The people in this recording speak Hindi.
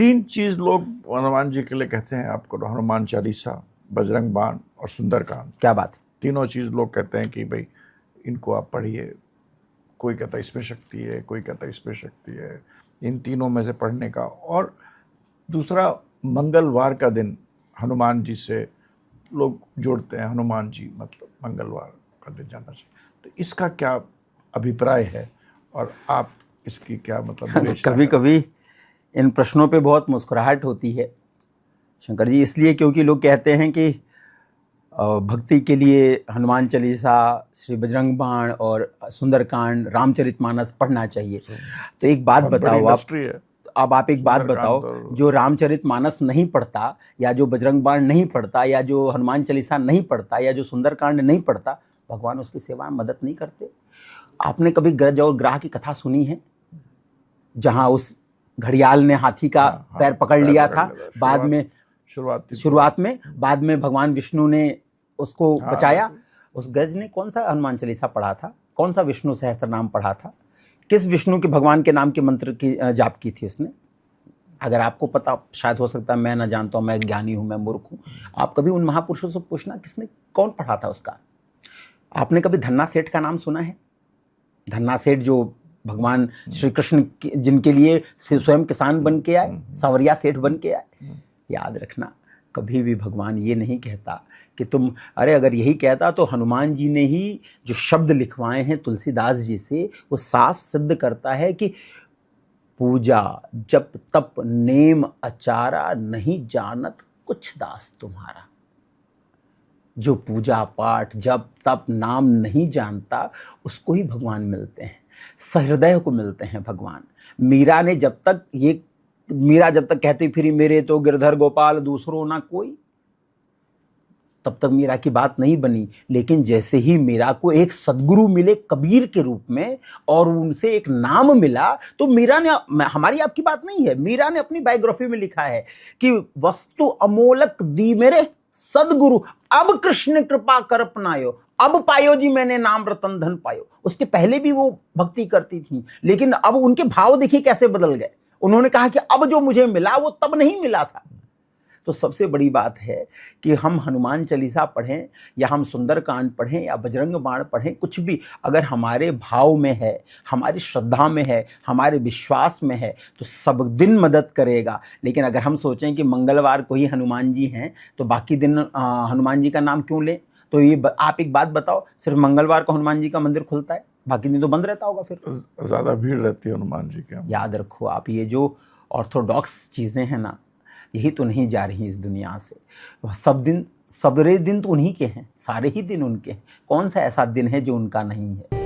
3 चीज लोग हनुमान जी के लिए कहते हैं आपको, हनुमान चालीसा, बजरंग बाण और सुंदरकांड। क्या बात है। तीनों चीज लोग कहते हैं कि भाई इनको आप पढ़िए। कोई कहता है इसमें शक्ति है, कोई कहता है इसमें शक्ति है, इन तीनों में से पढ़ने का। और दूसरा, मंगलवार का दिन हनुमान जी से लोग जोड़ते हैं, हनुमान जी मतलब मंगलवार का दिन जाना चाहिए। तो इसका क्या अभिप्राय है और आप इसकी क्या मतलब? कभी कभी इन प्रश्नों पे बहुत मुस्कुराहट होती है शंकर जी, इसलिए क्योंकि लोग कहते हैं कि भक्ति के लिए हनुमान चालीसा, श्री बजरंग बाण और सुंदरकांड, रामचरितमानस पढ़ना चाहिए। तो एक बात बताओ आप एक बात बताओ, जो रामचरितमानस नहीं पढ़ता या जो बजरंग बाण नहीं पढ़ता या जो हनुमान चालीसा नहीं पढ़ता या जो सुंदरकांड नहीं पढ़ता, भगवान उसकी सेवा में मदद नहीं करते? आपने कभी गज और ग्राह की कथा सुनी है, जहां उस घड़ियाल ने हाथी का पैर पकड़ लिया था, बाद में शुरुआत में बाद में भगवान विष्णु ने उसको बचाया? उस गज ने कौन सा हनुमान चालीसा पढ़ा था, कौन सा विष्णु सहस्त्र नाम पढ़ा था, किस विष्णु के भगवान के नाम के मंत्र की जाप की थी उसने? अगर आपको पता, शायद हो सकता है मैं ना जानता हूँ, मैं ज्ञानी हूँ, मैं मूर्ख हूँ, आप कभी उन महापुरुषों से पूछना किसने कौन पढ़ा था उसका। आपने कभी धन्ना सेठ का नाम सुना है? धन्ना सेठ जो भगवान श्री कृष्ण जिनके लिए स्वयं किसान बन के आए, सांवरिया सेठ बन के आए। याद रखना, कभी भी भगवान ये नहीं कहता कि तुम, अरे अगर यही कहता तो हनुमान जी ने ही जो शब्द लिखवाए हैं तुलसीदास जी से, वो साफ सिद्ध करता है कि पूजा जप तप नेम आचारा, नहीं जानत कुछ दास तुम्हारा। जो पूजा पाठ जप तप नाम नहीं जानता, उसको ही भगवान मिलते हैं, सहृदय को मिलते हैं भगवान। मीरा जब तक कहती फिरी मेरे तो गिरधर गोपाल दूसरो ना कोई, तब तक मीरा की बात नहीं बनी। लेकिन जैसे ही मीरा को एक सदगुरु मिले कबीर के रूप में और उनसे एक नाम मिला, तो मीरा ने, हमारी आपकी बात नहीं है, मीरा ने अपनी बायोग्राफी में लिखा है कि वस्तु अमोलक दी मेरे सदगुरु, अब कृष्ण कृपा कर अपनायो, अब पायो जी मैंने नाम रतन धन पायो। उसके पहले भी वो भक्ति करती थी, लेकिन अब उनके भाव देखिए कैसे बदल गए। उन्होंने कहा कि अब जो मुझे मिला वो तब नहीं मिला था। तो सबसे बड़ी बात है कि हम हनुमान चालीसा पढ़ें या हम सुंदरकांड पढ़ें या बजरंग बाण पढ़ें, कुछ भी अगर हमारे भाव में है, हमारी श्रद्धा में है, हमारे विश्वास में है, तो सब दिन मदद करेगा। लेकिन अगर हम सोचें कि मंगलवार को ही हनुमान जी हैं तो बाकी दिन हनुमान जी का नाम क्यों लें? तो ये आप एक बात बताओ, सिर्फ मंगलवार को हनुमान जी का मंदिर खुलता है, बाकी दिन तो बंद रहता होगा? फिर ज़्यादा भीड़ रहती है हनुमान जी के। याद रखो आप, ये जो ऑर्थोडॉक्स चीज़ें हैं ना, यही तो नहीं जा रही इस दुनिया से। सबरे दिन तो उन्हीं के हैं, सारे ही दिन उनके हैं। कौन सा ऐसा दिन है जो उनका नहीं है?